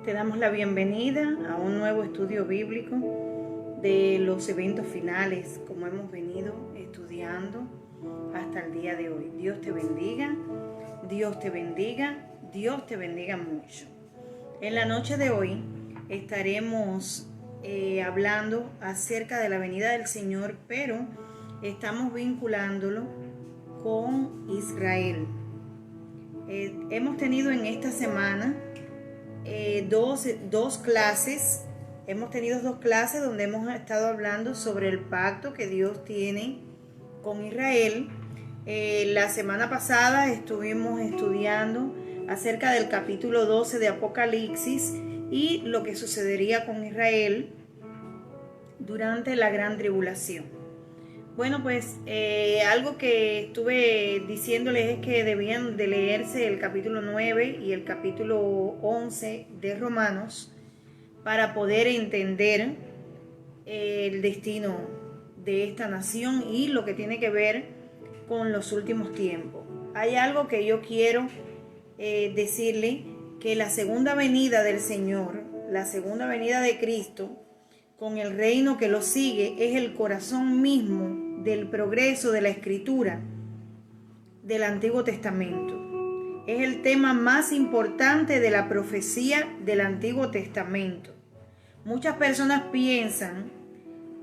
Te damos la bienvenida a un nuevo estudio bíblico de los eventos finales, como hemos venido estudiando hasta el día de hoy. Dios te bendiga, Dios te bendiga, Dios te bendiga mucho. En la noche de hoy estaremos hablando acerca de la venida del Señor, pero estamos vinculándolo con Israel. Hemos tenido en esta semana dos clases. Hemos tenido dos clases donde hemos estado hablando sobre el pacto que Dios tiene con Israel. La semana pasada estuvimos estudiando acerca del capítulo 12 de Apocalipsis y lo que sucedería con Israel durante la gran tribulación. Bueno, pues algo que estuve diciéndoles es que debían de leerse el capítulo 9 y el capítulo 11 de Romanos para poder entender el destino de esta nación y lo que tiene que ver con los últimos tiempos. Hay algo que yo quiero decirle, que la segunda venida del Señor, la segunda venida de Cristo, con el reino que lo sigue, es el corazón mismo del progreso de la escritura del Antiguo Testamento. Es el tema más importante de la profecía del Antiguo Testamento. Muchas personas piensan,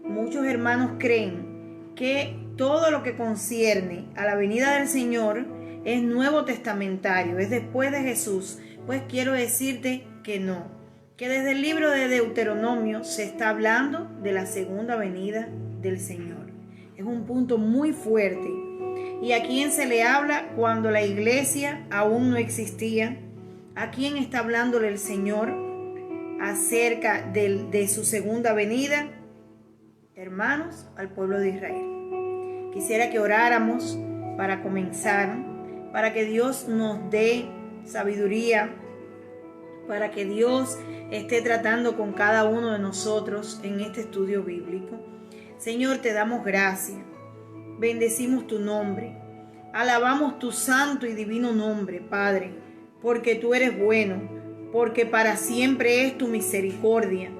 muchos hermanos creen que todo lo que concierne a la venida del Señor es nuevo testamentario, es después de Jesús. Pues quiero decirte que no, que desde el libro de Deuteronomio se está hablando de la segunda venida del Señor. Es un punto muy fuerte. ¿Y a quién se le habla cuando la iglesia aún no existía? ¿A quién está hablándole el Señor acerca de su segunda venida? Hermanos, al pueblo de Israel. Quisiera que oráramos para comenzar, para que Dios nos dé sabiduría, para que Dios esté tratando con cada uno de nosotros en este estudio bíblico. Señor, te damos gracias, bendecimos tu nombre, alabamos tu santo y divino nombre, Padre, porque tú eres bueno, porque para siempre es tu misericordia,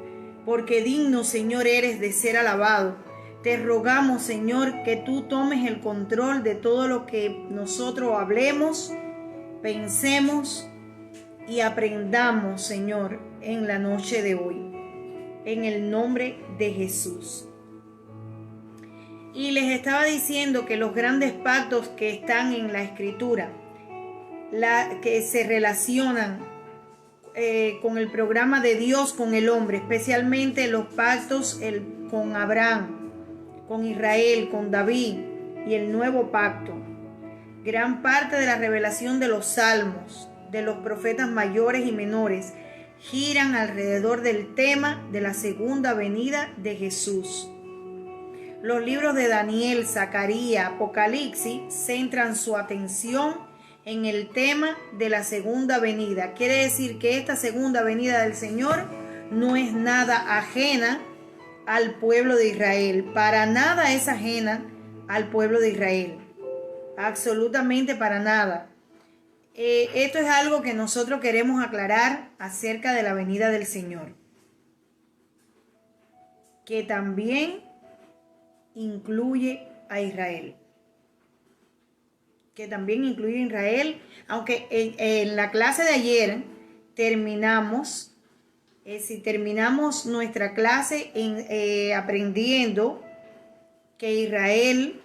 porque digno, Señor, eres de ser alabado. Te rogamos, Señor, que tú tomes el control de todo lo que nosotros hablemos, pensemos y aprendamos, Señor, en la noche de hoy, en el nombre de Jesús. Y les estaba diciendo que los grandes pactos que están en la Escritura, que se relacionan con el programa de Dios con el hombre, especialmente los pactos con Abraham, con Israel, con David y el nuevo pacto. Gran parte de la revelación de los salmos, de los profetas mayores y menores, giran alrededor del tema de la segunda venida de Jesús. Los libros de Daniel, Zacarías, Apocalipsis centran su atención en el tema de la segunda venida. Quiere decir que esta segunda venida del Señor no es nada ajena al pueblo de Israel. Para nada es ajena al pueblo de Israel. Absolutamente para nada. Esto es algo que nosotros queremos aclarar acerca de la venida del Señor, que también incluye a Israel. Que también incluye a Israel, aunque en la clase de ayer terminamos nuestra clase aprendiendo que Israel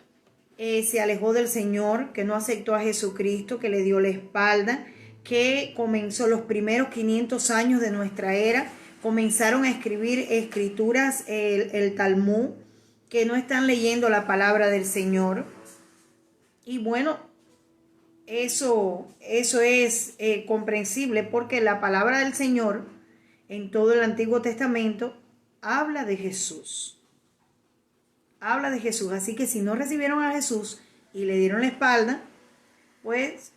se alejó del Señor, que no aceptó a Jesucristo, que le dio la espalda, que comenzó los primeros 500 años de nuestra era, comenzaron a escribir escrituras, el Talmud, que no están leyendo la palabra del Señor. Y bueno, eso es comprensible, porque la palabra del Señor en todo el Antiguo Testamento habla de Jesús. Habla de Jesús. Así que si no recibieron a Jesús y le dieron la espalda, pues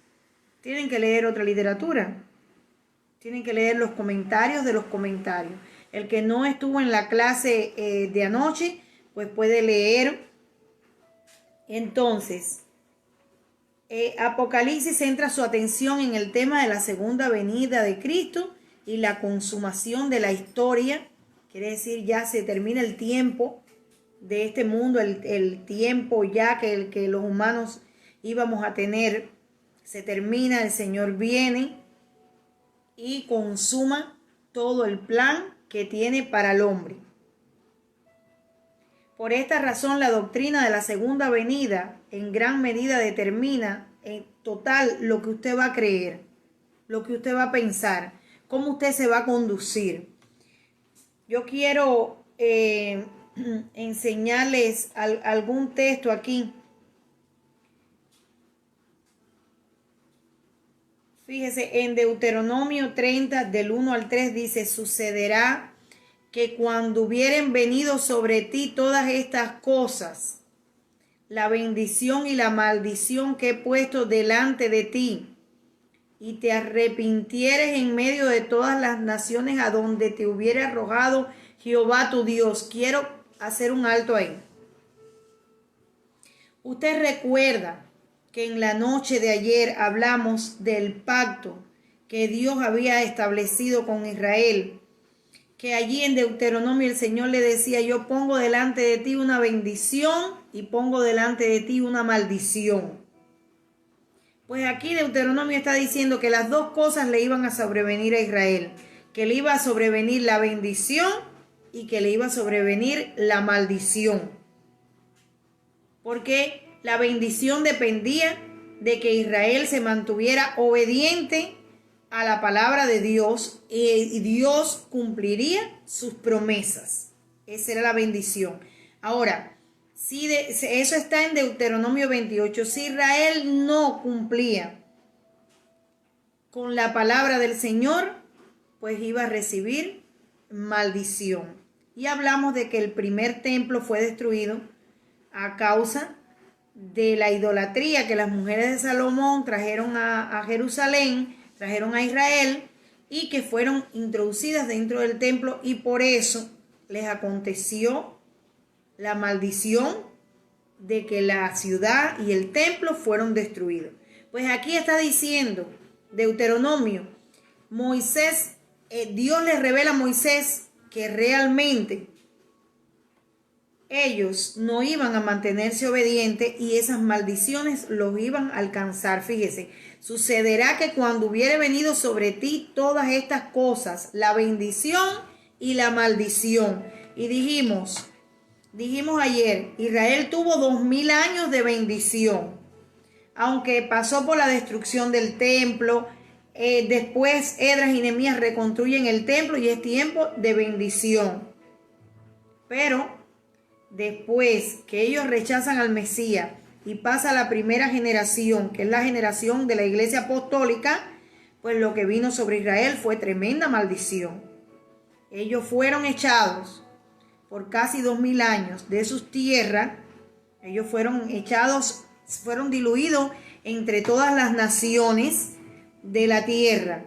tienen que leer otra literatura. Tienen que leer los comentarios de los comentarios. El que no estuvo en la clase de anoche, pues puede leer. Entonces, Apocalipsis centra su atención en el tema de la segunda venida de Cristo y la consumación de la historia, quiere decir ya se termina el tiempo de este mundo, el tiempo ya que los humanos íbamos a tener, se termina, el Señor viene y consuma todo el plan que tiene para el hombre. Por esta razón, la doctrina de la segunda venida en gran medida determina en total lo que usted va a creer, lo que usted va a pensar, cómo usted se va a conducir. Yo quiero enseñarles algún texto aquí. Fíjese, en Deuteronomio 30, del 1 al 3, dice: sucederá que cuando hubieren venido sobre ti todas estas cosas, la bendición y la maldición que he puesto delante de ti, y te arrepintieres en medio de todas las naciones a donde te hubiera arrojado Jehová tu Dios. Quiero hacer un alto ahí. Usted recuerda que en la noche de ayer hablamos del pacto que Dios había establecido con Israel, que allí en Deuteronomio el Señor le decía: yo pongo delante de ti una bendición y pongo delante de ti una maldición. Pues aquí Deuteronomio está diciendo que las dos cosas le iban a sobrevenir a Israel, que le iba a sobrevenir la bendición y que le iba a sobrevenir la maldición. Porque la bendición dependía de que Israel se mantuviera obediente a la palabra de Dios y Dios cumpliría sus promesas. Esa era la bendición. Ahora, si eso está en Deuteronomio 28. Si Israel no cumplía con la palabra del Señor, pues iba a recibir maldición. Y hablamos de que el primer templo fue destruido a causa de la idolatría que las mujeres de Salomón trajeron a Jerusalén, trajeron a Israel, y que fueron introducidas dentro del templo, y por eso les aconteció la maldición de que la ciudad y el templo fueron destruidos. Pues aquí está diciendo Deuteronomio, Dios le revela a Moisés que realmente ellos no iban a mantenerse obedientes y esas maldiciones los iban a alcanzar. Fíjese, sucederá que cuando hubiere venido sobre ti todas estas cosas, la bendición y la maldición. Y dijimos ayer, Israel tuvo 2000 años de bendición, aunque pasó por la destrucción del templo. Después Esdras y Nehemías reconstruyen el templo y es tiempo de bendición. Pero después que ellos rechazan al Mesías y pasa la primera generación, que es la generación de la iglesia apostólica, pues lo que vino sobre Israel fue tremenda maldición. Ellos fueron echados por casi 2000 años de sus tierras. Ellos fueron echados, fueron diluidos entre todas las naciones de la tierra,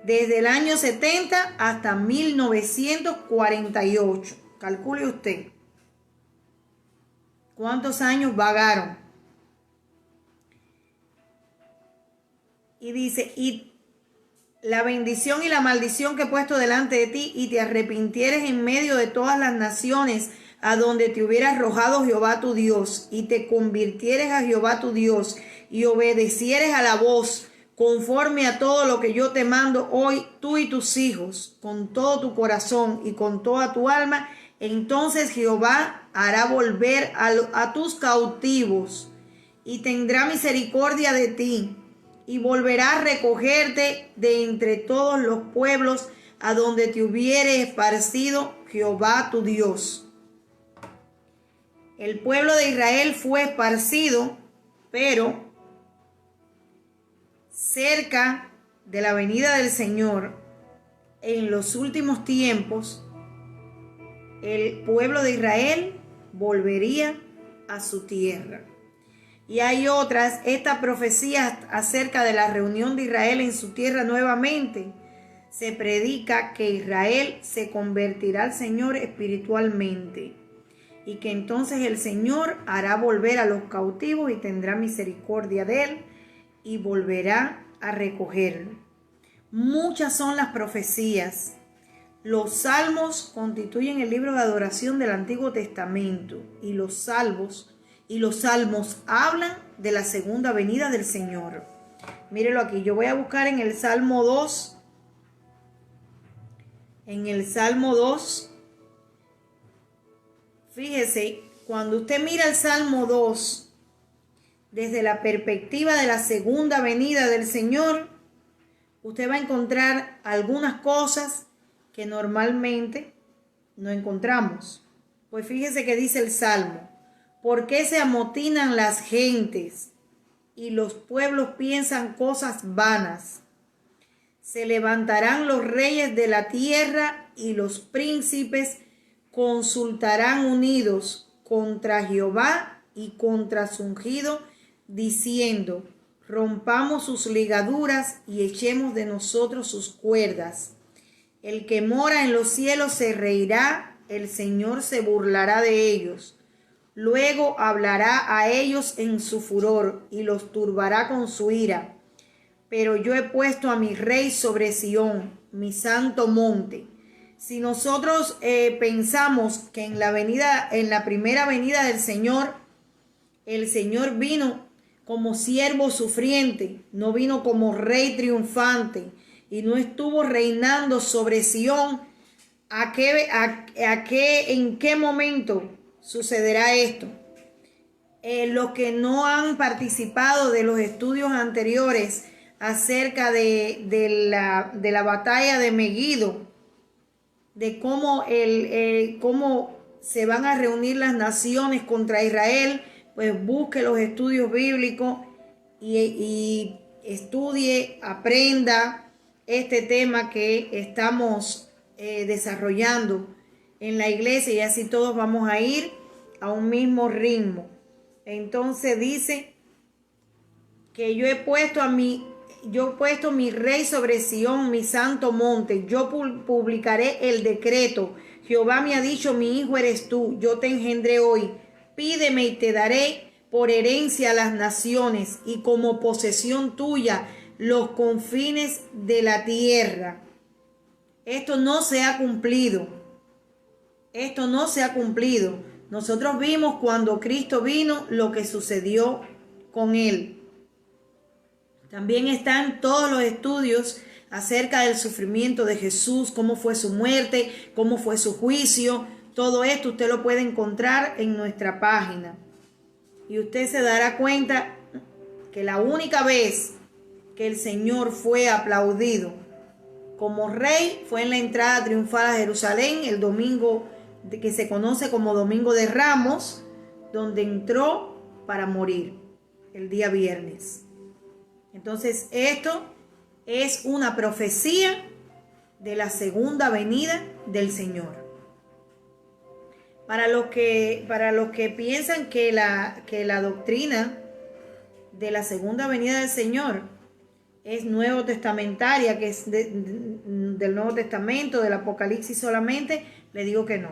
desde el año 70 hasta 1948. Calcule usted cuántos años vagaron. Y dice: y la bendición y la maldición que he puesto delante de ti, y te arrepintieres en medio de todas las naciones a donde te hubiera arrojado Jehová tu Dios, y te convirtieres a Jehová tu Dios, y obedecieres a la voz, conforme a todo lo que yo te mando hoy, tú y tus hijos, con todo tu corazón y con toda tu alma, entonces Jehová hará volver a tus cautivos, y tendrá misericordia de ti, y volverá a recogerte de entre todos los pueblos a donde te hubiere esparcido Jehová tu Dios. El pueblo de Israel fue esparcido, pero cerca de la venida del Señor, en los últimos tiempos, el pueblo de Israel volvería a su tierra. Y hay otras, esta profecía acerca de la reunión de Israel en su tierra nuevamente. Se predica que Israel se convertirá al Señor espiritualmente, y que entonces el Señor hará volver a los cautivos y tendrá misericordia de él y volverá a recogerlo. Muchas son las profecías. Los salmos constituyen el libro de adoración del Antiguo Testamento y los salmos hablan de la segunda venida del Señor. Mírelo aquí, yo voy a buscar en el Salmo 2. En el Salmo 2, fíjese, cuando usted mira el Salmo 2 desde la perspectiva de la segunda venida del Señor, usted va a encontrar algunas cosas que normalmente no encontramos. Pues fíjese que dice el Salmo: ¿por qué se amotinan las gentes y los pueblos piensan cosas vanas? Se levantarán los reyes de la tierra y los príncipes consultarán unidos contra Jehová y contra su ungido, diciendo: rompamos sus ligaduras y echemos de nosotros sus cuerdas. El que mora en los cielos se reirá, el Señor se burlará de ellos. Luego hablará a ellos en su furor y los turbará con su ira. Pero yo he puesto a mi rey sobre Sión, mi santo monte. Si nosotros pensamos que en la primera venida del Señor, el Señor vino como siervo sufriente, no vino como rey triunfante y no estuvo reinando sobre Sión, ¿en qué momento sucederá esto? Los que no han participado de los estudios anteriores acerca de la batalla de Megido, de cómo se van a reunir las naciones contra Israel, pues busque los estudios bíblicos y estudie, aprenda este tema que estamos desarrollando en la iglesia, y así todos vamos a ir a un mismo ritmo. Entonces dice que yo he puesto mi rey sobre Sión, mi santo monte. Yo publicaré el decreto. Jehová me ha dicho: mi hijo eres tú, yo te engendré hoy. Pídeme y te daré por herencia a las naciones y como posesión tuya los confines de la tierra. Esto no se ha cumplido. Esto no se ha cumplido. Nosotros vimos cuando Cristo vino lo que sucedió con él. También están todos los estudios acerca del sufrimiento de Jesús, cómo fue su muerte, cómo fue su juicio. Todo esto usted lo puede encontrar en nuestra página. Y usted se dará cuenta que la única vez que el Señor fue aplaudido como rey fue en la entrada triunfal a Jerusalén, el domingo que se conoce como Domingo de Ramos, donde entró para morir el día viernes. Entonces esto es una profecía de la segunda venida del Señor. Para los que piensan que la doctrina de la segunda venida del Señor es nuevo testamentaria, que es del Nuevo Testamento, del Apocalipsis solamente, le digo que no.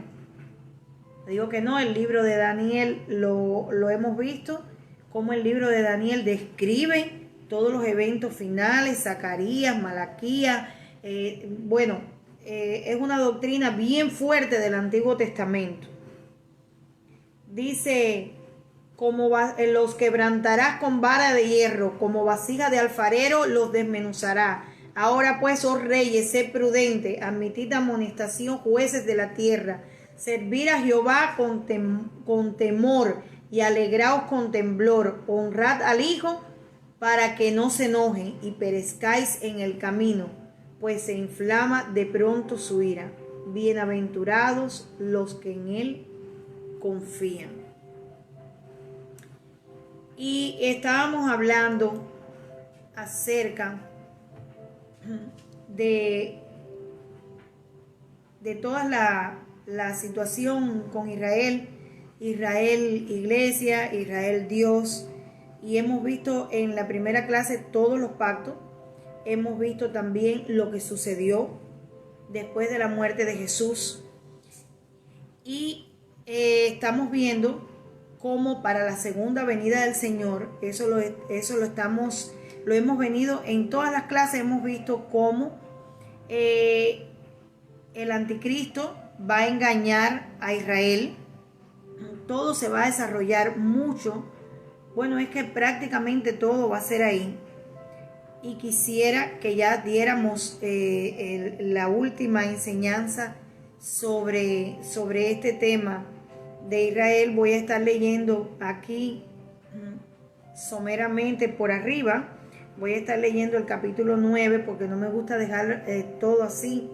Le digo que no. El libro de Daniel lo hemos visto, cómo el libro de Daniel describe todos los eventos finales, Zacarías, Malaquías. Es una doctrina bien fuerte del Antiguo Testamento. Dice: los quebrantarás con vara de hierro, como vasija de alfarero los desmenuzará. Ahora pues, oh reyes, sed prudentes, admitid amonestación, jueces de la tierra. Servir a Jehová con temor y alegraos con temblor. Honrad al Hijo para que no se enoje y perezcáis en el camino, pues se inflama de pronto su ira. Bienaventurados los que en él confían. Y estábamos hablando acerca de toda la situación con Israel iglesia, Israel Dios, y hemos visto en la primera clase todos los pactos. Hemos visto también lo que sucedió después de la muerte de Jesús, y estamos viendo cómo para la segunda venida del Señor, eso lo estamos lo hemos venido en todas las clases, hemos visto cómo el anticristo va a engañar a Israel. Todo se va a desarrollar mucho. Bueno, es que prácticamente todo va a ser ahí. Y quisiera que ya diéramos la última enseñanza sobre este tema de Israel. Voy a estar leyendo aquí someramente por arriba. Voy a estar leyendo el capítulo 9 porque no me gusta dejar todo así.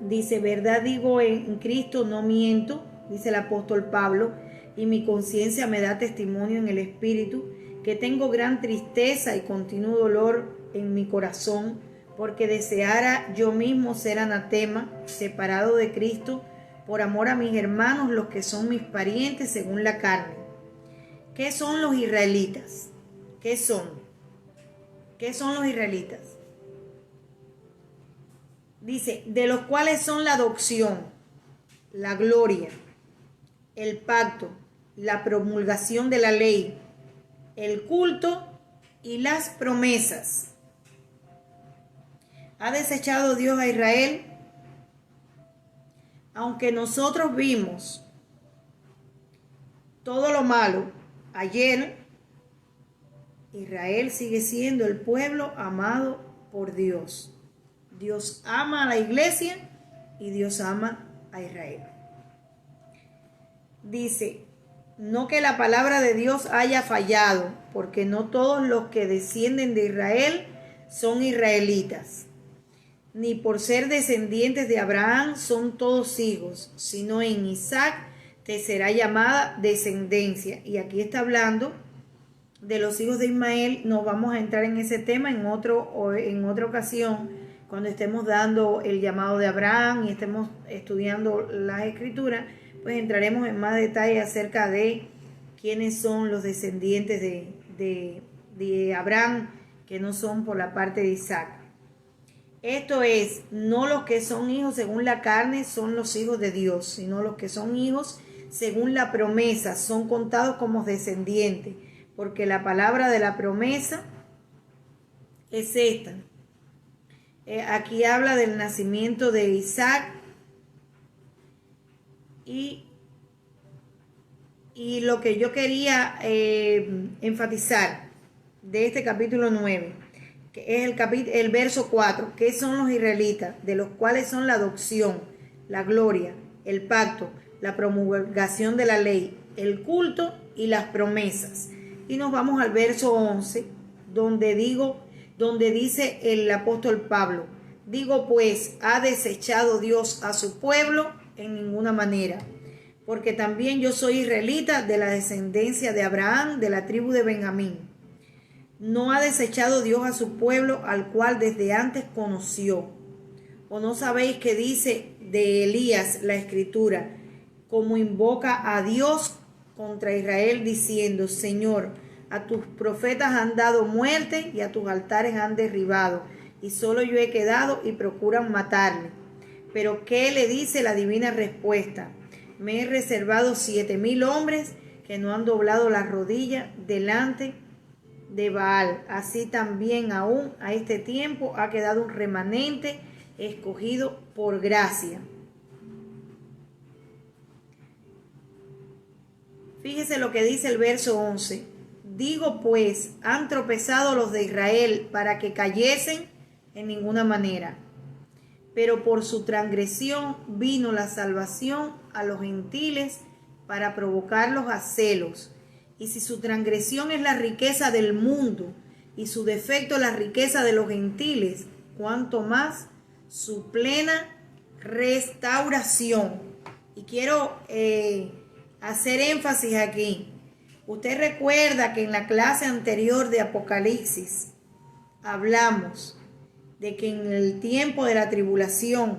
Dice, verdad digo en Cristo, no miento, dice el apóstol Pablo, y mi conciencia me da testimonio en el Espíritu, que tengo gran tristeza y continuo dolor en mi corazón, porque deseara yo mismo ser anatema, separado de Cristo, por amor a mis hermanos, los que son mis parientes según la carne. ¿Qué son los israelitas? ¿Qué son? ¿Qué son los israelitas? Dice, de los cuales son la adopción, la gloria, el pacto, la promulgación de la ley, el culto y las promesas. ¿Ha desechado Dios a Israel? Aunque nosotros vimos todo lo malo ayer, Israel sigue siendo el pueblo amado por Dios. Dios ama a la iglesia y Dios ama a Israel. Dice, no que la palabra de Dios haya fallado, porque no todos los que descienden de Israel son israelitas, ni por ser descendientes de Abraham son todos hijos, sino en Isaac te será llamada descendencia. Y aquí está hablando de los hijos de Ismael. Nos vamos a entrar en ese tema en otra ocasión, cuando estemos dando el llamado de Abraham y estemos estudiando las escrituras, pues entraremos en más detalle acerca de quiénes son los descendientes de Abraham, que no son por la parte de Isaac. Esto es, no los que son hijos según la carne son los hijos de Dios, sino los que son hijos según la promesa son contados como descendientes, porque la palabra de la promesa es esta. Aquí habla del nacimiento de Isaac y lo que yo quería enfatizar de este capítulo 9, que es el verso 4, que son los israelitas, de los cuales son la adopción, la gloria, el pacto, la promulgación de la ley, el culto y las promesas. Y nos vamos al verso 11, donde dice el apóstol Pablo, digo pues, ¿ha desechado Dios a su pueblo? En ninguna manera, porque también yo soy israelita de la descendencia de Abraham, de la tribu de Benjamín. No ha desechado Dios a su pueblo, al cual desde antes conoció. ¿O no sabéis que dice de Elías la escritura, como invoca a Dios contra Israel, diciendo, Señor, a tus profetas han dado muerte y a tus altares han derribado, y solo yo he quedado y procuran matarme? Pero ¿qué le dice la divina respuesta? Me he reservado 7,000 hombres que no han doblado la rodilla delante de Baal. Así también aún a este tiempo ha quedado un remanente escogido por gracia. Fíjese lo que dice el verso 11. Digo pues, ¿han tropezado los de Israel para que cayesen? En ninguna manera. Pero por su transgresión vino la salvación a los gentiles para provocarlos a celos. Y si su transgresión es la riqueza del mundo y su defecto la riqueza de los gentiles, cuanto más su plena restauración. Y quiero hacer énfasis aquí. Usted recuerda que en la clase anterior de Apocalipsis hablamos de que en el tiempo de la tribulación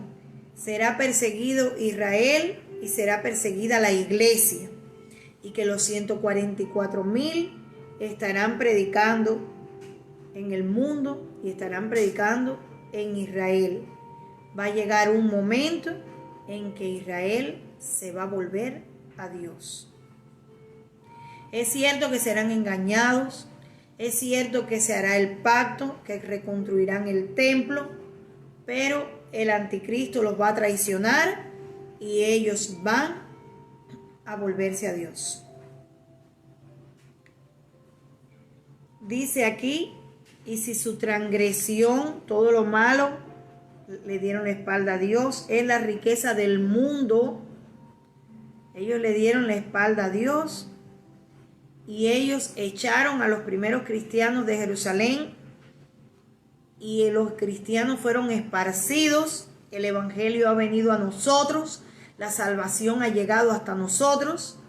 será perseguido Israel y será perseguida la iglesia, y que los 144,000 estarán predicando en el mundo y estarán predicando en Israel. Va a llegar un momento en que Israel se va a volver a Dios. Es cierto que serán engañados, Es cierto que se hará el pacto, que reconstruirán el templo, pero el anticristo los va a traicionar y ellos van a volverse a Dios. Dice aquí, y si su transgresión, todo lo malo, le dieron la espalda a Dios, es la riqueza del mundo. Ellos le dieron la espalda a Dios y ellos echaron a los primeros cristianos de Jerusalén y los cristianos fueron esparcidos. El evangelio ha venido a nosotros, la salvación ha llegado hasta nosotros.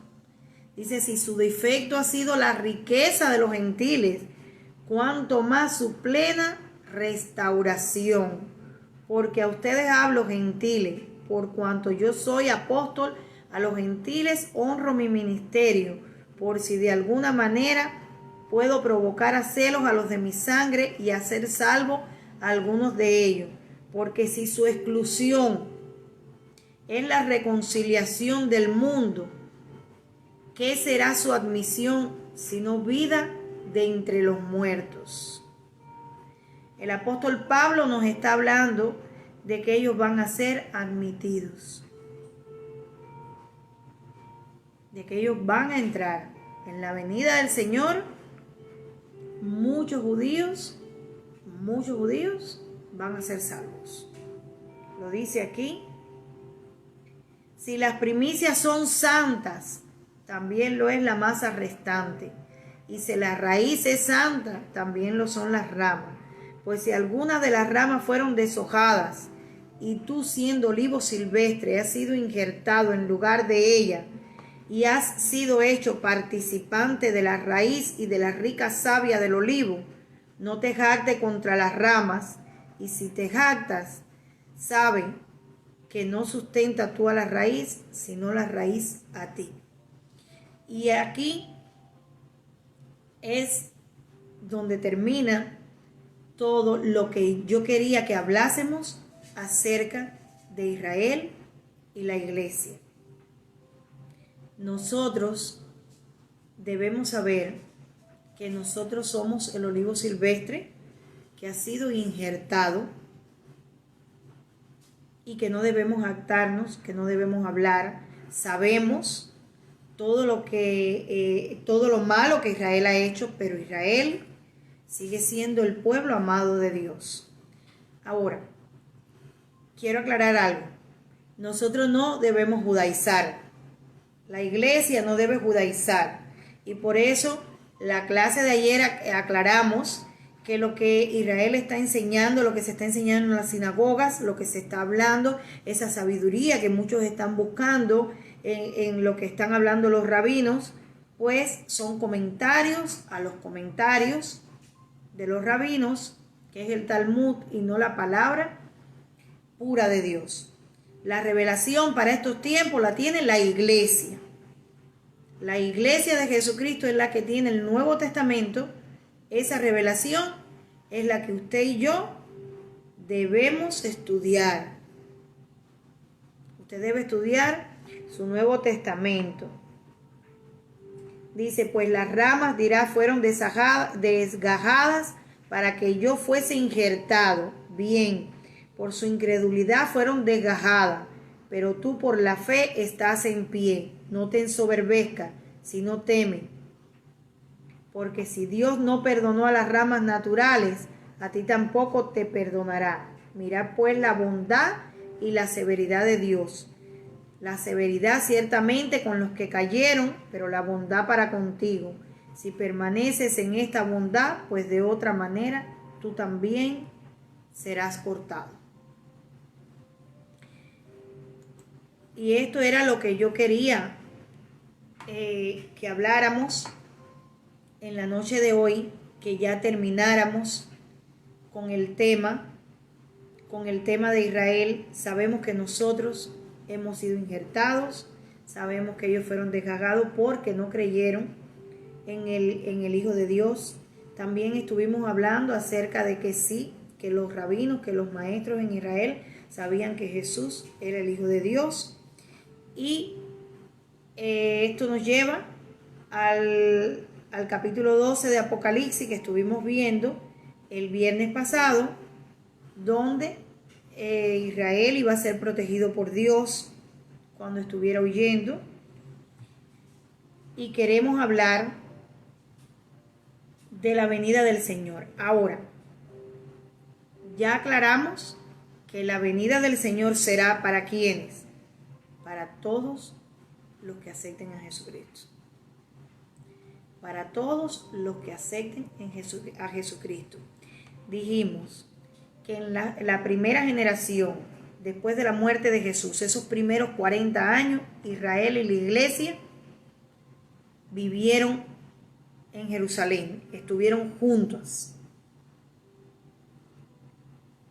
Dice, si su defecto ha sido la riqueza de los gentiles, cuanto más su plena restauración. Porque a ustedes hablo, gentiles, por cuanto yo soy apóstol, a los gentiles honro mi ministerio, por si de alguna manera puedo provocar a celos a los de mi sangre y hacer salvo a algunos de ellos. Porque si su exclusión es la reconciliación del mundo, ¿qué será su admisión sino vida de entre los muertos? El apóstol Pablo nos está hablando de que ellos van a ser admitidos, de que ellos van a entrar en la venida del Señor. Muchos judíos van a ser salvos. Lo dice aquí. Si las primicias son santas, también lo es la masa restante. Y si la raíz es santa, también lo son las ramas. Pues si algunas de las ramas fueron deshojadas, y tú siendo olivo silvestre has sido injertado en lugar de ella, y has sido hecho participante de la raíz y de la rica savia del olivo, no te jactes contra las ramas, y si te jactas, sabe que no sustenta tú a la raíz, sino la raíz a ti. Y aquí es donde termina todo lo que yo quería que hablásemos acerca de Israel y la iglesia. Nosotros debemos saber que nosotros somos el olivo silvestre que ha sido injertado y que no debemos jactarnos, que no debemos hablar. Sabemos todo lo malo que Israel ha hecho, pero Israel sigue siendo el pueblo amado de Dios. Ahora, quiero aclarar algo. Nosotros no debemos judaizar. La iglesia no debe judaizar. Y por eso, la clase de ayer aclaramos que lo que Israel está enseñando, lo que se está enseñando en las sinagogas, lo que se está hablando, esa sabiduría que muchos están buscando en lo que están hablando los rabinos, pues son comentarios a los comentarios de los rabinos, que es el Talmud y no la palabra pura de Dios. La revelación para estos tiempos la tiene la iglesia. La iglesia de Jesucristo es la que tiene el Nuevo Testamento. Esa revelación es la que usted y yo debemos estudiar. Usted debe estudiar su Nuevo Testamento. Dice, pues las ramas, dirá, fueron desgajadas para que yo fuese injertado. Bien, por su incredulidad fueron desgajadas, pero tú por la fe estás en pie. No te ensoberbezcas, sino teme. Porque si Dios no perdonó a las ramas naturales, a ti tampoco te perdonará. Mira pues la bondad y la severidad de Dios. La severidad ciertamente con los que cayeron, pero la bondad para contigo. Si permaneces en esta bondad, pues de otra manera tú también serás cortado. Y esto era lo que yo quería que habláramos en la noche de hoy, que ya termináramos con el tema de Israel. Sabemos que nosotros hemos sido injertados, sabemos que ellos fueron desgajados porque no creyeron en el Hijo de Dios. También estuvimos hablando acerca de que sí, que los rabinos, que los maestros en Israel sabían que Jesús era el Hijo de Dios. Y esto nos lleva al capítulo 12 de Apocalipsis que estuvimos viendo el viernes pasado, donde Israel iba a ser protegido por Dios cuando estuviera huyendo. Y queremos hablar de la venida del Señor. Ahora, ya aclaramos que la venida del Señor será ¿para quiénes? Para todos los que acepten a Jesucristo. Para todos los que acepten a Jesucristo. Dijimos que en la primera generación, después de la muerte de Jesús, esos primeros 40 años, Israel y la iglesia vivieron en Jerusalén, estuvieron juntos.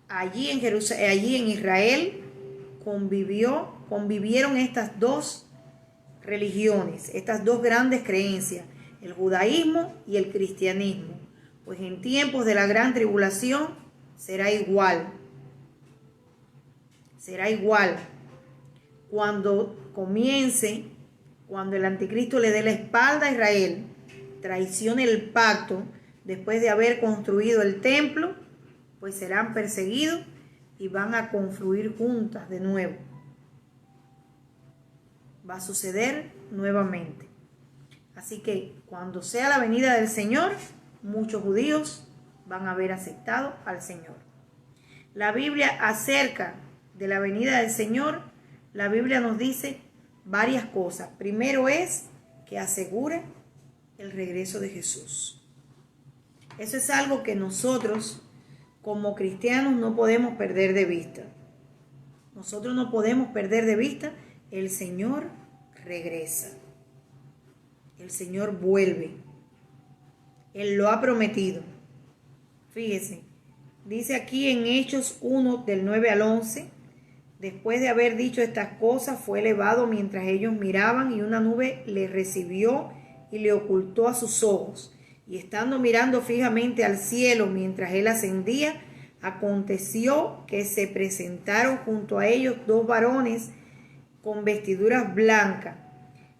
Allí en Israel convivieron estas dos religiones, estas dos grandes creencias, el judaísmo y el cristianismo. Pues en tiempos de la gran tribulación será igual. Será igual. Cuando el anticristo le dé la espalda a Israel, traicione el pacto después de haber construido el templo, pues serán perseguidos y van a confluir juntas de nuevo. Va a suceder nuevamente. Así que cuando sea la venida del Señor, muchos judíos van a haber aceptado al Señor. La Biblia acerca de la venida del Señor, la Biblia nos dice varias cosas. Primero es que asegura el regreso de Jesús. Eso es algo que nosotros como cristianos no podemos perder de vista. Nosotros no podemos perder de vista, el Señor regresa. El Señor vuelve. Él lo ha prometido. Fíjese, dice aquí en Hechos 1 del 9 al 11, después de haber dicho estas cosas, fue elevado mientras ellos miraban y una nube le recibió y le ocultó a sus ojos. Y estando mirando fijamente al cielo mientras él ascendía, aconteció que se presentaron junto a ellos dos varones con vestiduras blancas,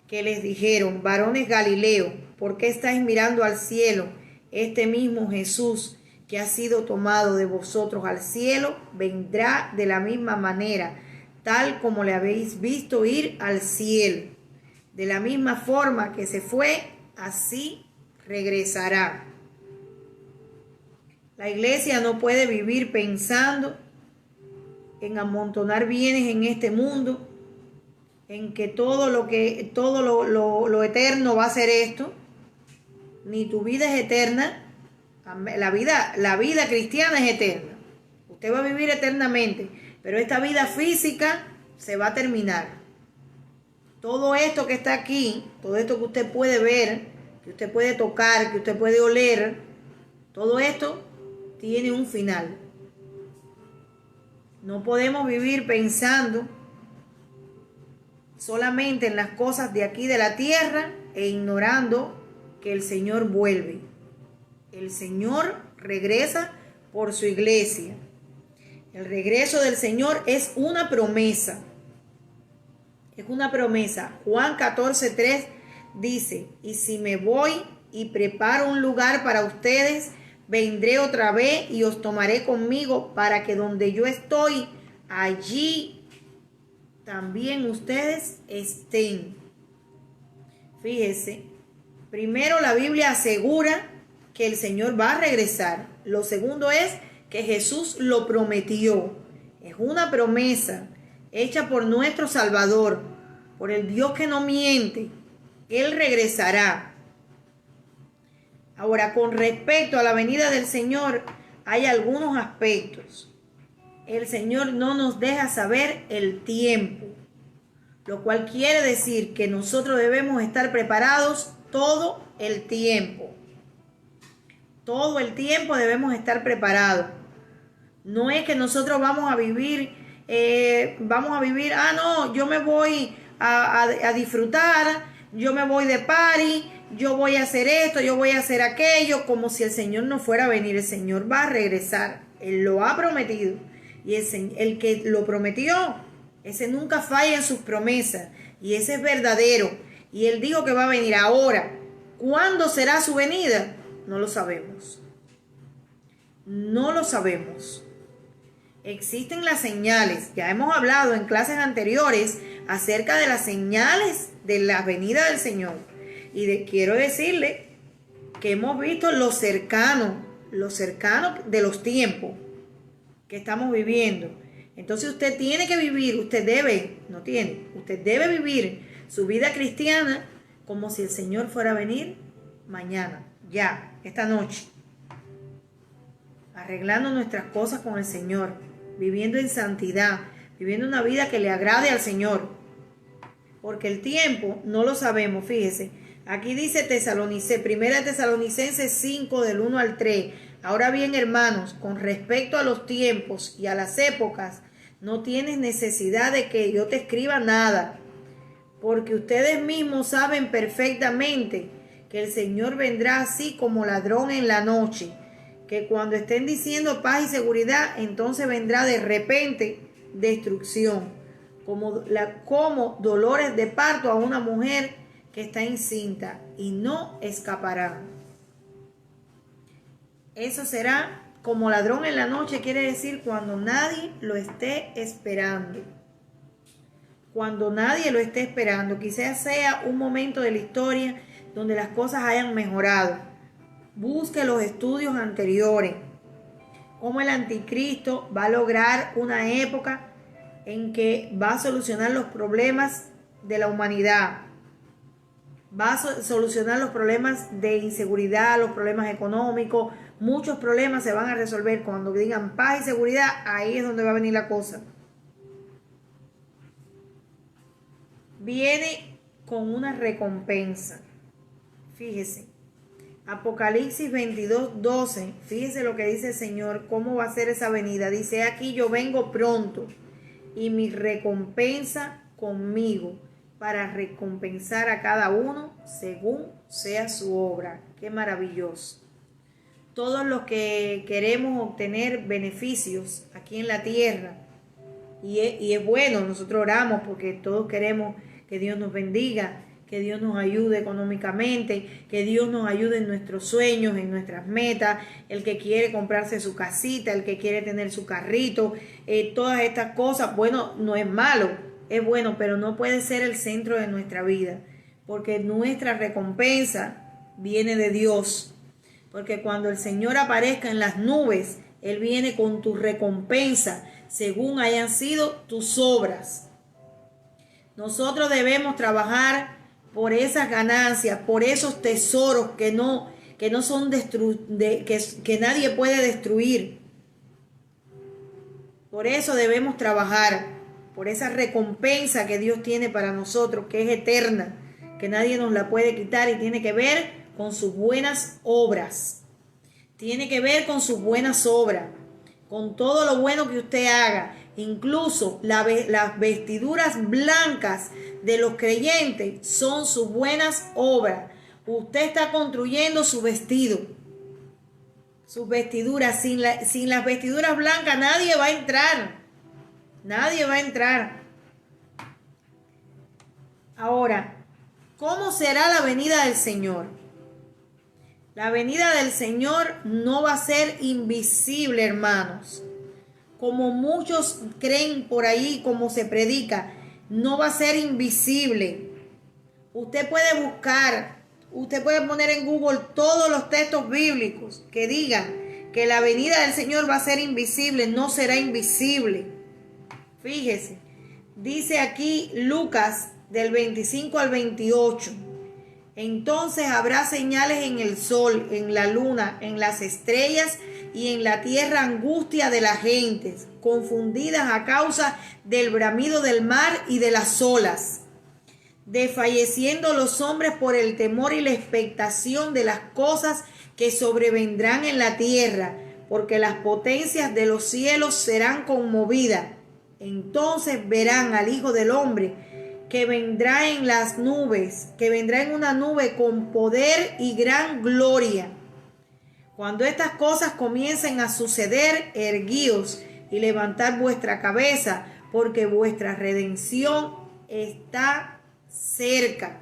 que les dijeron: varones Galileos, ¿por qué estáis mirando al cielo? Este mismo Jesús que ha sido tomado de vosotros al cielo, vendrá de la misma manera, tal como le habéis visto ir al cielo. De la misma forma que se fue, así regresará. La iglesia no puede vivir pensando en amontonar bienes en este mundo, en que todo lo eterno va a ser esto. Ni tu vida es eterna. La vida cristiana es eterna. Usted va a vivir eternamente, pero esta vida física se va a terminar. Todo esto que está aquí, todo esto que usted puede ver, que usted puede tocar, que usted puede oler, todo esto tiene un final. No podemos vivir pensando solamente en las cosas de aquí de la tierra e ignorando que el Señor vuelve. El Señor regresa por su iglesia. El regreso del Señor es una promesa. Es una promesa. Juan 14:3 dice: y si me voy y preparo un lugar para ustedes, vendré otra vez y os tomaré conmigo, para que donde yo estoy, allí también ustedes estén. Fíjese, primero la Biblia asegura que el Señor va a regresar. Lo segundo es que Jesús lo prometió. Es una promesa hecha por nuestro Salvador, por el Dios que no miente. Él regresará. Ahora, con respecto a la venida del Señor, hay algunos aspectos. El Señor no nos deja saber el tiempo, lo cual quiere decir que nosotros debemos estar preparados todo el tiempo. Todo el tiempo debemos estar preparados. No es que nosotros vamos a vivir, yo me voy a disfrutar, yo me voy de party, yo voy a hacer esto, yo voy a hacer aquello, como si el Señor no fuera a venir. El Señor va a regresar. Él lo ha prometido. Y el que lo prometió, ese nunca falla en sus promesas. Y ese es verdadero. Y Él dijo que va a venir ahora. ¿Cuándo será su venida? No lo sabemos. No lo sabemos. Existen las señales. Ya hemos hablado en clases anteriores acerca de las señales de la venida del Señor. Y quiero decirle que hemos visto lo cercano de los tiempos que estamos viviendo. Entonces usted tiene que vivir, usted debe vivir su vida cristiana como si el Señor fuera a venir mañana, ya, esta noche. Arreglando nuestras cosas con el Señor, viviendo en santidad, viviendo una vida que le agrade al Señor. Porque el tiempo no lo sabemos, fíjese. Aquí dice 1 Tesalonicenses 5 del 1 al 3. Ahora bien, hermanos, con respecto a los tiempos y a las épocas, no tienes necesidad de que yo te escriba nada, porque ustedes mismos saben perfectamente que el Señor vendrá así como ladrón en la noche, que cuando estén diciendo paz y seguridad, entonces vendrá de repente destrucción, como dolores de parto a una mujer que está encinta, y no escaparán. Eso será como ladrón en la noche, quiere decir cuando nadie lo esté esperando. Cuando nadie lo esté esperando, quizás sea un momento de la historia donde las cosas hayan mejorado. Busque los estudios anteriores, cómo el anticristo va a lograr una época en que va a solucionar los problemas de la humanidad. Va a solucionar los problemas de inseguridad, los problemas económicos. Muchos problemas se van a resolver cuando digan paz y seguridad. Ahí es donde va a venir la cosa. Viene con una recompensa. Fíjese. Apocalipsis 22:12. Fíjese lo que dice el Señor. ¿Cómo va a ser esa venida? Dice aquí: yo vengo pronto y mi recompensa conmigo, para recompensar a cada uno según sea su obra. Qué maravilloso. Todos los que queremos obtener beneficios aquí en la tierra, y es bueno, nosotros oramos porque todos queremos que Dios nos bendiga, que Dios nos ayude económicamente, que Dios nos ayude en nuestros sueños, en nuestras metas, el que quiere comprarse su casita, el que quiere tener su carrito, todas estas cosas. Bueno, no es malo, es bueno, pero no puede ser el centro de nuestra vida, porque nuestra recompensa viene de Dios. Porque cuando el Señor aparezca en las nubes, Él viene con tu recompensa, según hayan sido tus obras. Nosotros debemos trabajar por esas ganancias, por esos tesoros que no son que nadie puede destruir. Por eso debemos trabajar, por esa recompensa que Dios tiene para nosotros, que es eterna, que nadie nos la puede quitar, y tiene que ver con sus buenas obras. Tiene que ver con sus buenas obras, con todo lo bueno que usted haga. Incluso las vestiduras blancas de los creyentes son sus buenas obras. Usted está construyendo su vestido, sus vestiduras. Sin las vestiduras blancas nadie va a entrar. Nadie va a entrar. Ahora, ¿cómo será la venida del Señor? La venida del Señor no va a ser invisible, hermanos. Como muchos creen por ahí, como se predica, no va a ser invisible. Usted puede buscar, usted puede poner en Google todos los textos bíblicos que digan que la venida del Señor va a ser invisible. No será invisible. Fíjese, dice aquí Lucas del 25 al 28. Entonces habrá señales en el sol, en la luna, en las estrellas y en la tierra angustia de las gentes, confundidas a causa del bramido del mar y de las olas, desfalleciendo los hombres por el temor y la expectación de las cosas que sobrevendrán en la tierra, porque las potencias de los cielos serán conmovidas. Entonces verán al Hijo del Hombre, que vendrá en las nubes, que vendrá en una nube con poder y gran gloria. Cuando estas cosas comiencen a suceder, erguíos y levantad vuestra cabeza, porque vuestra redención está cerca.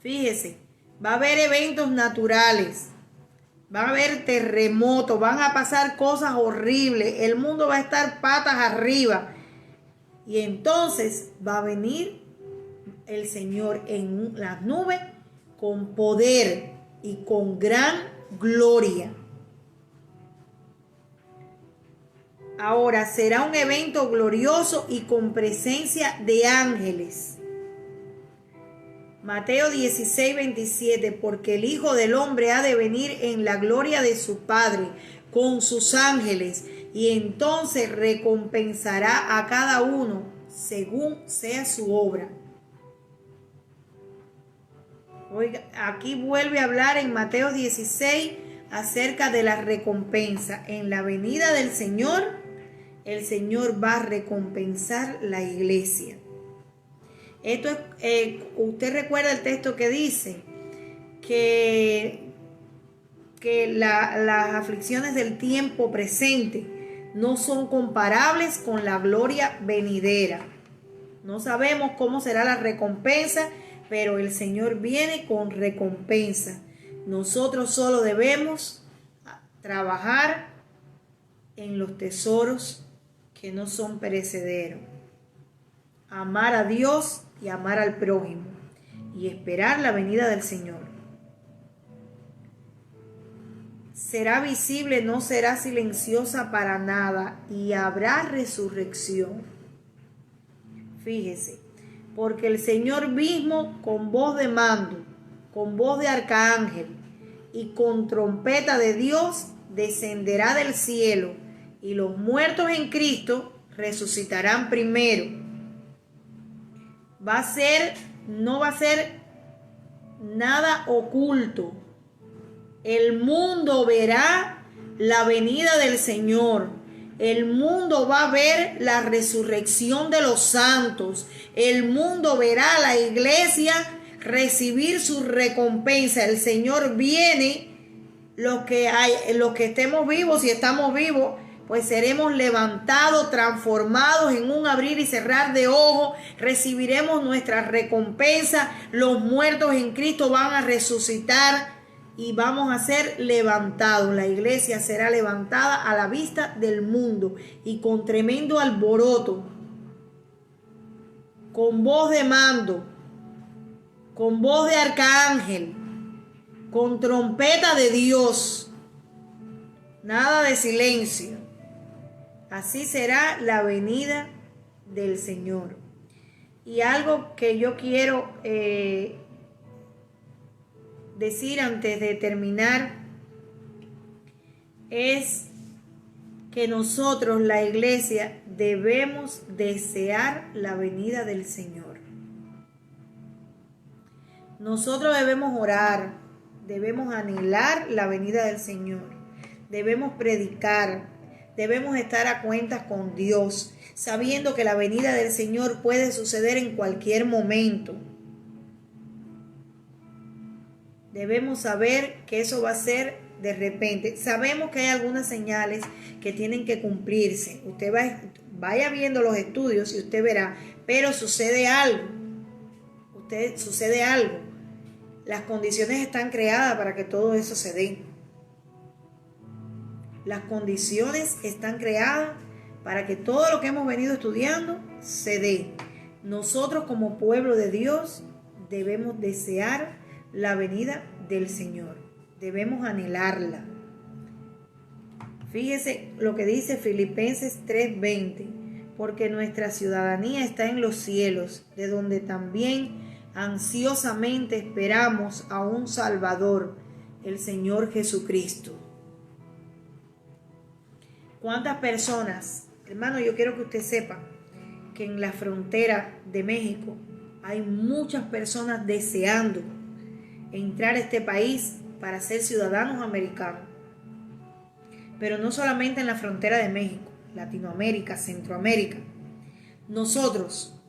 Fíjese, va a haber eventos naturales, va a haber terremotos, van a pasar cosas horribles, el mundo va a estar patas arriba. Y entonces va a venir el Señor en las nubes con poder y con gran gloria. Ahora será un evento glorioso y con presencia de ángeles. Mateo 16, 27, porque el Hijo del Hombre ha de venir en la gloria de su Padre con sus ángeles, y entonces recompensará a cada uno según sea su obra. Oiga, aquí vuelve a hablar en Mateo 16 acerca de la recompensa. En la venida del Señor, el Señor va a recompensar la iglesia. Esto es, usted recuerda el texto que dice que las aflicciones del tiempo presente no son comparables con la gloria venidera. No sabemos cómo será la recompensa, pero el Señor viene con recompensa. Nosotros solo debemos trabajar en los tesoros que no son perecederos. Amar a Dios y amar al prójimo y esperar la venida del Señor. Será visible, no será silenciosa para nada, y habrá resurrección. Fíjese, porque el Señor mismo con voz de mando, con voz de arcángel y con trompeta de Dios descenderá del cielo, y los muertos en Cristo resucitarán primero. No va a ser nada oculto. El mundo verá la venida del Señor. El mundo va a ver la resurrección de los santos. El mundo verá a la iglesia recibir su recompensa. El Señor viene. Los que estemos vivos, y estamos vivos, pues seremos levantados, transformados en un abrir y cerrar de ojos. Recibiremos nuestra recompensa. Los muertos en Cristo van a resucitar y vamos a ser levantados. La iglesia será levantada a la vista del mundo y con tremendo alboroto, con voz de mando, con voz de arcángel, con trompeta de Dios. Nada de silencio. Así será la venida del Señor. Y algo que yo quiero decir antes de terminar es que nosotros, la iglesia, debemos desear la venida del Señor. Nosotros debemos orar, debemos anhelar la venida del Señor, debemos predicar, debemos estar a cuentas con Dios, sabiendo que la venida del Señor puede suceder en cualquier momento. Debemos saber que eso va a ser de repente. Sabemos que hay algunas señales que tienen que cumplirse. Usted vaya viendo los estudios y usted verá, pero sucede algo. Sucede algo. Las condiciones están creadas para que todo eso se dé. Las condiciones están creadas para que todo lo que hemos venido estudiando se dé. Nosotros como pueblo de Dios debemos desear la venida del Señor. Debemos anhelarla. Fíjese lo que dice Filipenses 3:20, porque nuestra ciudadanía está en los cielos, de donde también ansiosamente esperamos a un Salvador, el Señor Jesucristo. ¿Cuántas personas? Hermano, yo quiero que usted sepa que en la frontera de México hay muchas personas deseando entrar a este país para ser ciudadanos americanos. Pero no solamente en la frontera de México, Latinoamérica, Centroamérica. Nosotros,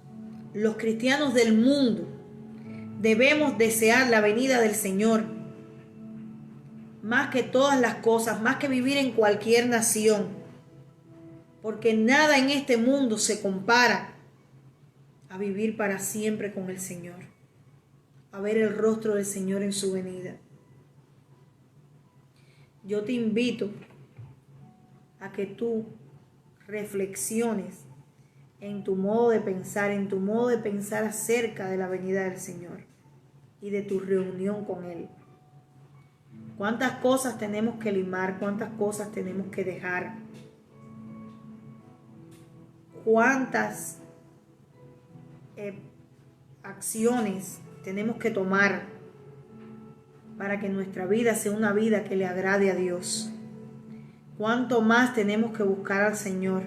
los cristianos del mundo, debemos desear la venida del Señor más que todas las cosas, más que vivir en cualquier nación, porque nada en este mundo se compara a vivir para siempre con el Señor, a ver el rostro del Señor en su venida. Yo te invito a que tú reflexiones en tu modo de pensar acerca de la venida del Señor y de tu reunión con Él. ¿Cuántas cosas tenemos que limar? ¿Cuántas cosas tenemos que dejar? ¿Cuántas acciones tenemos que tomar para que nuestra vida sea una vida que le agrade a Dios? ¿Cuánto más tenemos que buscar al Señor?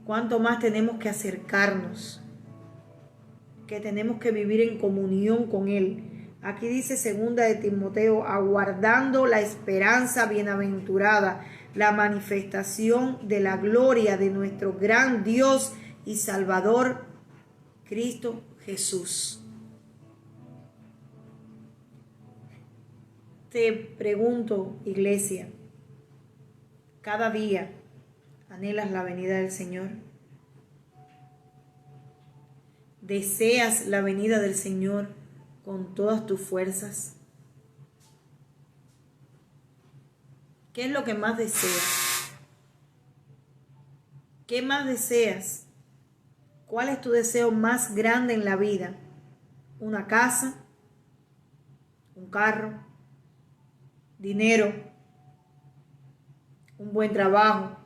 ¿Cuánto más tenemos que acercarnos? Que tenemos que vivir en comunión con Él. Aquí dice 2 de Timoteo, aguardando la esperanza bienaventurada, la manifestación de la gloria de nuestro gran Dios y Salvador, Cristo Jesús. Te pregunto, iglesia, cada día ¿anhelas la venida del Señor? ¿Deseas la venida del Señor con todas tus fuerzas? ¿Qué es lo que más deseas? ¿Qué más deseas? ¿Cuál es tu deseo más grande en la vida? ¿Una casa? ¿Un carro? ¿Dinero? ¿Un buen trabajo?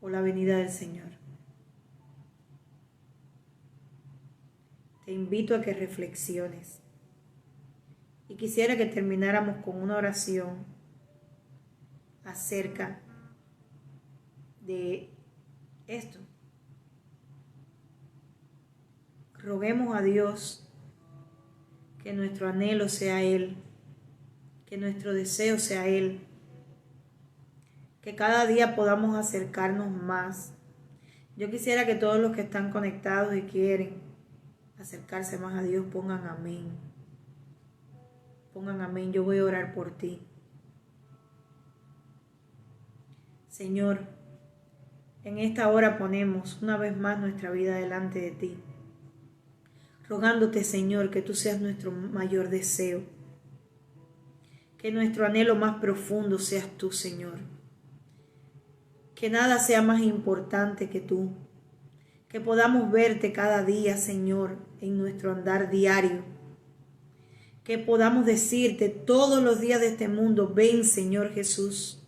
¿O la venida del Señor? Te invito a que reflexiones. Y quisiera que termináramos con una oración acerca de esto. Roguemos a Dios que nuestro anhelo sea Él, que nuestro deseo sea Él, que cada día podamos acercarnos más. Yo quisiera que todos los que están conectados y quieren acercarse más a Dios pongan amén. Pongan amén. Yo voy a orar por ti. Señor, en esta hora ponemos una vez más nuestra vida delante de ti, rogándote, Señor, que tú seas nuestro mayor deseo, que nuestro anhelo más profundo seas tú, Señor, que nada sea más importante que tú, que podamos verte cada día, Señor, en nuestro andar diario, que podamos decirte todos los días de este mundo, ven, Señor Jesús.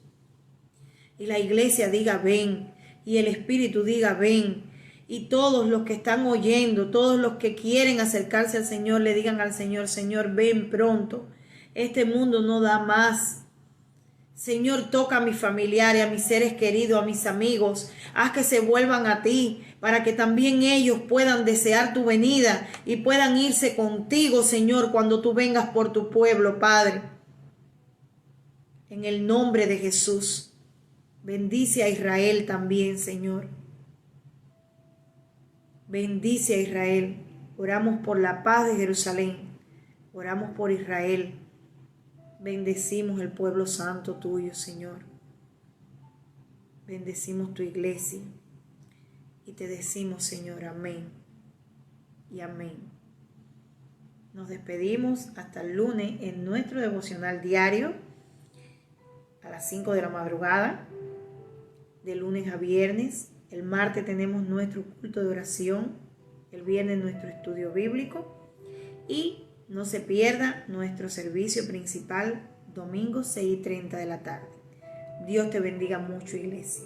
Y la iglesia diga ven, y el Espíritu diga ven, y todos los que están oyendo, todos los que quieren acercarse al Señor, le digan al Señor, Señor, ven pronto, este mundo no da más. Señor, toca a mis familiares, a mis seres queridos, a mis amigos, haz que se vuelvan a ti, para que también ellos puedan desear tu venida y puedan irse contigo, Señor, cuando tú vengas por tu pueblo, Padre. En el nombre de Jesús. Bendice a Israel también, Señor. Bendice a Israel. Oramos por la paz de Jerusalén. Oramos por Israel. Bendecimos el pueblo santo tuyo, Señor. Bendecimos tu iglesia. Y te decimos, Señor, amén y amén. Nos despedimos hasta el lunes en nuestro devocional diario a las 5 de la madrugada. De lunes a viernes. El martes tenemos nuestro culto de oración. El viernes nuestro estudio bíblico. Y no se pierda nuestro servicio principal domingo 6:30 de la tarde. Dios te bendiga mucho, iglesia.